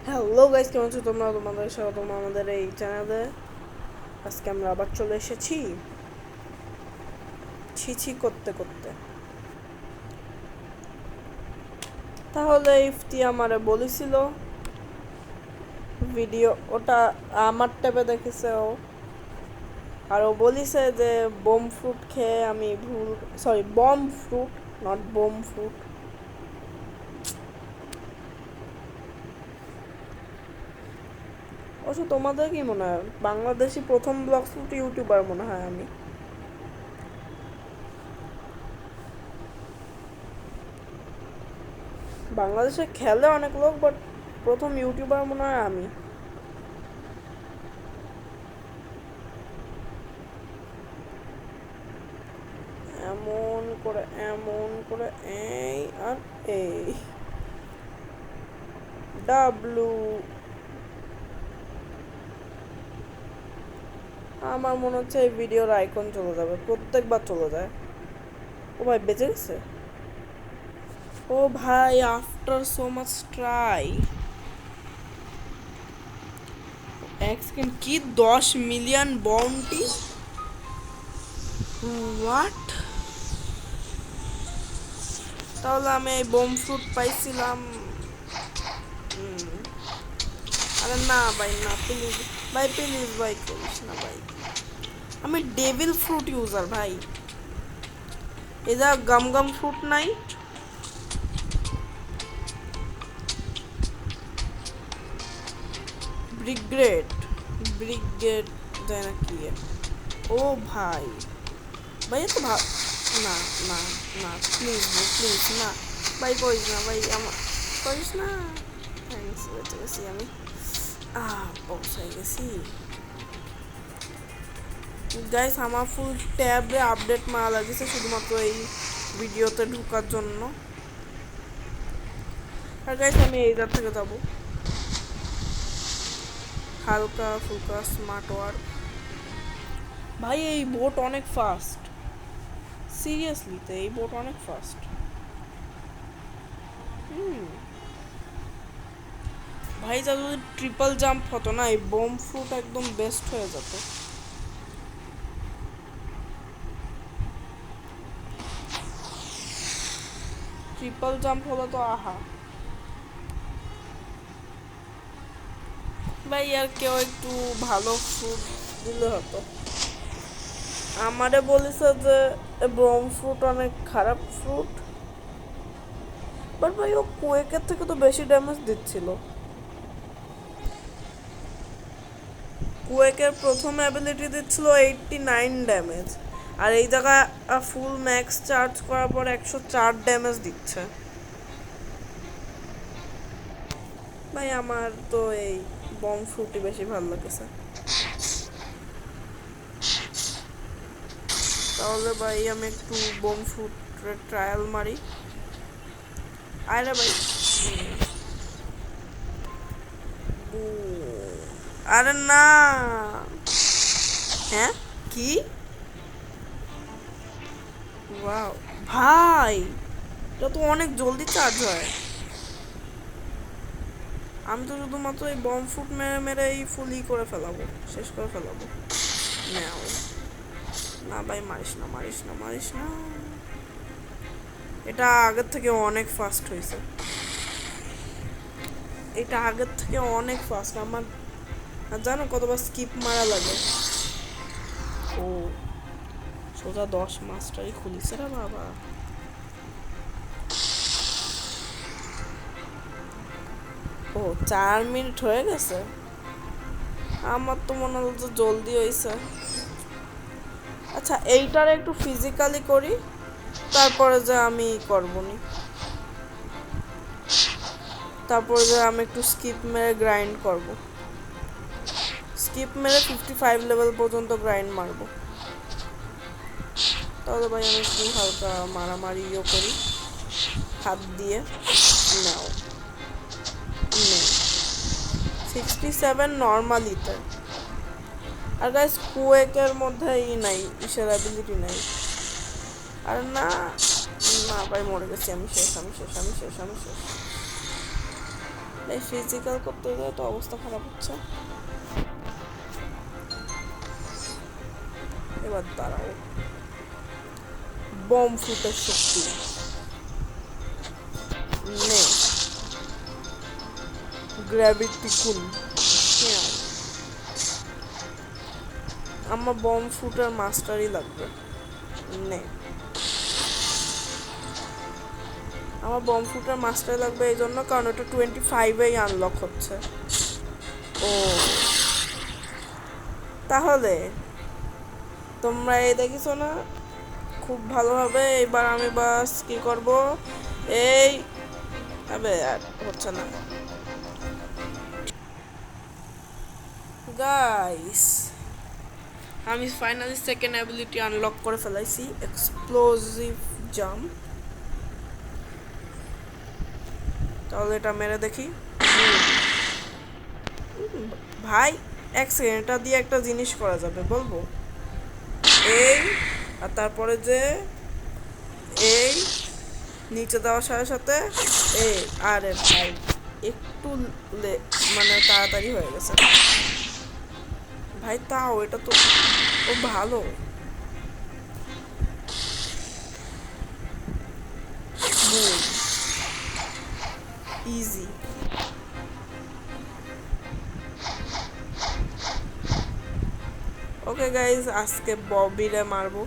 Hello guys, কেমন আছো তোমরা? তোমাদের স্বাগতম আমাদের এই চ্যানেলে। আজকে আমরা আবার চলে এসেছি ছিছি করতে করতে। তাহলে ইফতি আমারে বলেছিল ভিডিও, ওটা আমার ট্যাবে দেখেছে ও, আর ও বলিছে যে বোম ফ্রুট খেয়ে আমি bum fruit, not bomb fruit. অবশ্য তোমাদের কি মনে হয় বাংলাদেশি প্রথম ব্লগ ফ্রুট ইউটিউবার মনে হয় আমি। বাংলাদেশে খেলে অনেক লোক, বাট প্রথম ইউটিউবার মনে হয় আমি। এমন করে এই আর এই ডাব্লু। আমার মনে হচ্ছে এই ভিডিওর আইকন চলে যাবে, প্রত্যেকবার চলে যায়। ও ভাই বেঁচে গেছে। ও ভাই, আফটার সো মাচ ট্রাই এক সেকেন্ড, কি 10 মিলিয়ন বাউন্টি? হোয়াট? তাহলে আমি এই বোম ফ্রুট পাইছিলাম। আরে না ভাই, না প্লিজ ভাই, প্লিজ ভাই করিস না ভাই। আমি ডেভিল ফ্রুট ইউজার ভাই। এরা গাম গাম ফ্রুট নাই? ব্রিগেড ব্রিগেড দেয় না কি? ও ভাই, ভাই এত না না না, প্লিজ প্লিজ না ভাই, করিস না ভাই, আমার করিস না। থ্যাংকস, বেঁচে গেছি আমি। পৌঁছাই গেছি গাইস। আমার ফুল ট্যাবে আপডেট মারা লাগছে শুধুমাত্র এই ভিডিওতে ঢোকার জন্য। আর গাইস আমি এই জায়গা থেকে যাবো হালকা ফুলকা স্মার্ট ওয়ার্ক। ভাই এই বোট অনেক ফাস্ট, সিরিয়াসলি তো এই বোট অনেক ফাস্ট। ভাই যা যদি ট্রিপল জাম্প হতো না, এই বোম ফ্রুট একদম বেস্ট হয়ে যেত। ট্রিপল জাম্প হলো তো আহা। ভাই আর কেউ একটু ভালো ফ্রুট দিলে হতো। আমারে বলেছে যে বোম ফ্রুট অনেক খারাপ ফ্রুট, বাট ভাই ও কোয়েকের থেকে তো বেশি ড্যামেজ দিচ্ছিল। কুয়েকের প্রথম অ্যাবিলিটি দিচ্ছিল 89 ড্যামেজ, আর এই জায়গায় ফুল ম্যাক্স চার্জ করার পর 104 ড্যামেজ দিচ্ছে। ভাই আমার তো এই বম ফ্রুটই বেশি ভালো লাগছে। তাহলে ভাই আমি একটু বম ফ্রুটের ট্রায়াল মারি। আরে ভাই, আরে না। হ্যাঁ কি? ওয়াও ভাই, এটা তো অনেক জলদি চার্জ হয়। আমি তো শুধুমাত্র এই বম ফ্রুট মেরে মেরে এই ফুলই করে ফেলাবো, শেষ করে ফেলাবো। নাও না ভাই, মারিস না মারিস না মারিস না। এটা আগের থেকে অনেক ফাস্ট হয়েছে, এটা আগের থেকে অনেক ফাস্ট। আমার জানো কতবার স্কিপ মারা লাগে? ও সোজা 10 মাস্টারই খুলিছে রে বাবা। ও 4 মিনিট হয়ে গেছে, আমার তো মনে হলো যে জলদি হয়েছে। আচ্ছা এইটার একটু ফিজিক্যালি করি, তারপরে যে আমি করবনি, তারপরে যে আমি একটু স্কিপ মেরে গ্রাইন্ড করব। স্কিপ মেরে 55 লেভেল পর্যন্ত গ্রাইন্ড মারবো। তাহলে ভাই আমি একটু হালকা মারামারিও করি হাত দিয়ে। নাও 67 নর্মালিতে। আর গাইস কুয়েকের মধ্যে নাই, ইসের অ্যাবিলিটি নাই। আর না না ভাই, মরে গেছি আমি, শেষ আমি শেষ আমি শেষ আমি শেষ। এই ফিজিক্যাল করতে গেলে তো অবস্থা খারাপ হচ্ছে। এবার দাঁড়াও, বম ফুটের শক্তি নে, গ্র্যাভিটি কুল। আমার বম ফুটের মাস্টারই লাগবে। নে, আমার বম ফুটের মাস্টার লাগবে এই জন্য কারণ ওটা 25-এই আনলক হচ্ছে। ও তাহলে তোমরা এই দেখিছো না খুব ভালোভাবে। এবার আমি বাস কি করব, এই আবে আর হচ্ছে না গাইস। আমি ফাইনালি সেকেন্ড অ্যাবিলিটি আনলক করে ফেলাইছি, এক্সপ্লোসিভ জাম্প। তাহলে এটা মেরে দেখি। ভাই এক সেকেন্ড, এটা দিয়ে একটা জিনিস করা যাবে বলবো। এই আর তারপরে যে এই নিচে দেওয়ার সাথে সাথে এই আরে ভাই একটু মানে তাড়াতাড়ি হয়ে গেছে ভাই। তাও এটা তো ও ভালো। ইজি। ওকে গাইজ, আজকে ববিরে মারবো।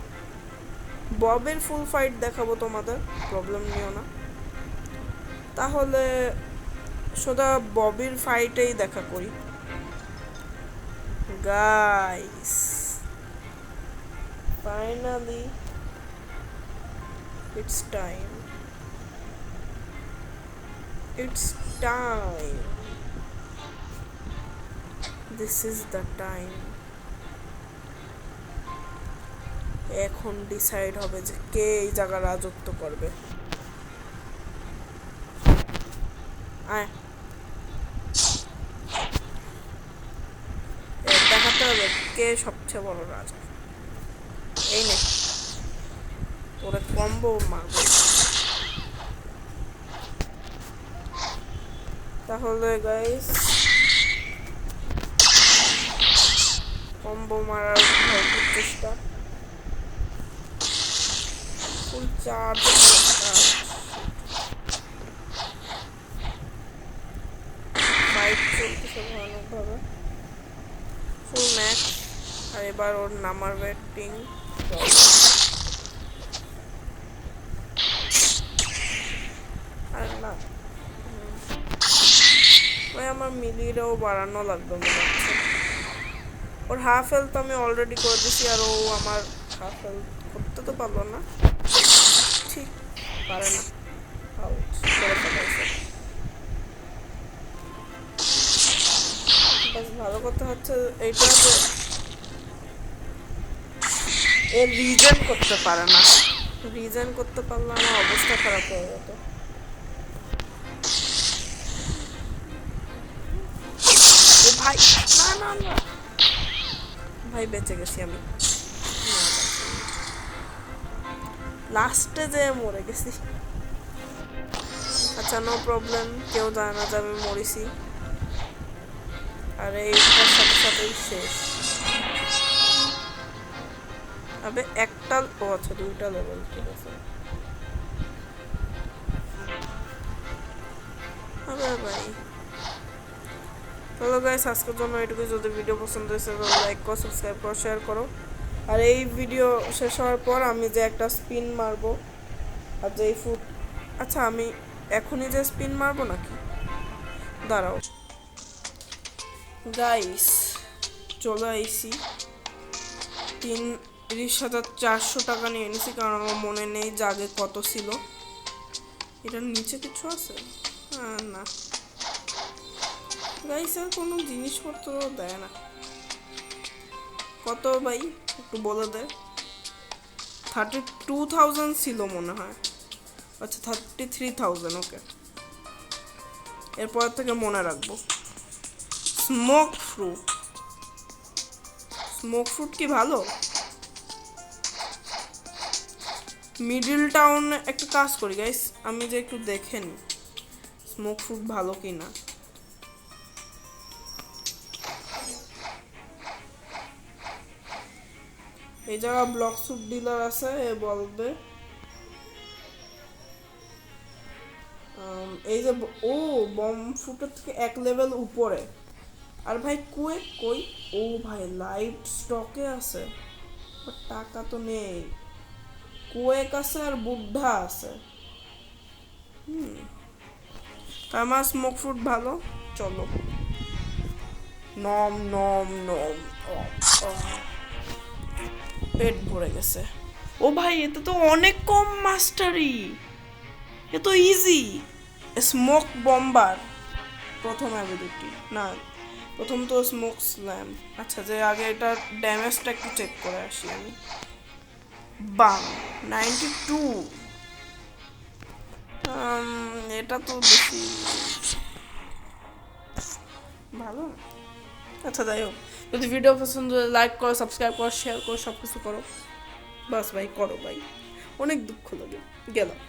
ববের ফুল ফাইট দেখাবো তোমাদের, প্রবলেম নিও না। তাহলে সোজা ববির ফাইটেই দেখা করি guys. Finally it's time, it's time, this is the time. এখন ডিসাইড হবে যে কে এই জায়গা রাজত্ব করবে। আয় দেখাতে হবে কে সবচেয়ে বড় রাজা। এই নে তোরে কম্বো মারবো। তাহলে গাইস কম্বো মারার ভরপুর চেষ্টা। ফুল চার্জ ফাইট চলতেছে ভয়ানকভাবে, ফুল ম্যাক্স। আর এবার ওর নামার ব্যাটিং। আর না ওই আমার মিলিটাও বাড়ানো লাগবে মনে হচ্ছে। ওর হাফ হেলথ আমি অলরেডি করে দিছি, আর ও আমার হাফ হেলথ করতে তো পারলো না, ঠিক পারে না। ভালো কথা হচ্ছে এইটা যে এর রিজেন করতে পারে না। রিজেন করতে পারলে আমার অবস্থা খারাপ হয়ে যেত। ভাই না না না ভাই, বেঁচে গেছি আমি। লাস্টে যে মরে গেছি। আচ্ছা নো প্রবলেম, কেউ জানে না যে আমি মরেছি। আর এইটার সাথে সাথেই শেষ। আবে একটা, ও আচ্ছা দুইটা লেভেল, ঠিক আছে। আবে ভাই চলো গাইস, আজকের জন্য এটুকুই। যদি ভিডিও পছন্দ হয়েছে তাহলে লাইক করো, সাবস্ক্রাইব করো, শেয়ার করো। আর এই ভিডিও শেষ হওয়ার পর আমি যে একটা স্পিন মারবো, আর যে এই ফুড, আচ্ছা আমি এখনই যে স্পিন মারবো নাকি, দাঁড়াও গাইস। চলে আইসি 30,400 টাকা নিয়ে এনেছি, কারণ আমার মনে নেই যে আগে কত ছিল। এটার নিচে কিছু আছে? না গাইস, আর কোনো জিনিসপত্র দেয় না। কত ভাই একটু বলে দে। 32,000 ছিল মনে হয়। আচ্ছা 33,000, ওকে। এরপর থেকে মনে রাখবো। স্মোক ফ্রুট, স্মোক ফ্রুট কি ভালো? মিডল টাউন একটা কাজ করি গাইস, আমি যে একটু দেখে নিই স্মোক ফ্রুট ভালো কি না। এই জায়গা ব্লক স্যুট ডিলার আছে, এ বলবে। এই যে ও বম ফুটের থেকে এক লেভেল উপরে। আর ভাই কুয়েক কই? ও ভাই লাইট স্টকে আছে, বাট টাকা তো নেই। কুয়েক আছে আর বুদ্ধা আছে। তার মানে স্মোক ফ্রুট ভালো। চলো, নম নম নম। পেট ভরে গেছে। ও ভাই এতে তো অনেক কম মাস্টারি, এ তো ইজি। স্মোক বম্বার প্রথম অ্যাবিলিটি না, প্রথম তো স্মোক স্ল্যাম। আচ্ছা, যে আগে এটার ড্যামেজটা একটু চেক করে আসি আমি। বাম 92। এটা তো বেশি ভালো না। আচ্ছা যাই হোক, যদি ভিডিও পছন্দ হলে লাইক করো, সাবস্ক্রাইব করো, শেয়ার করো, সব কিছু করো। বাস ভাই, করো ভাই, অনেক দুঃখ লাগে। গেলাম।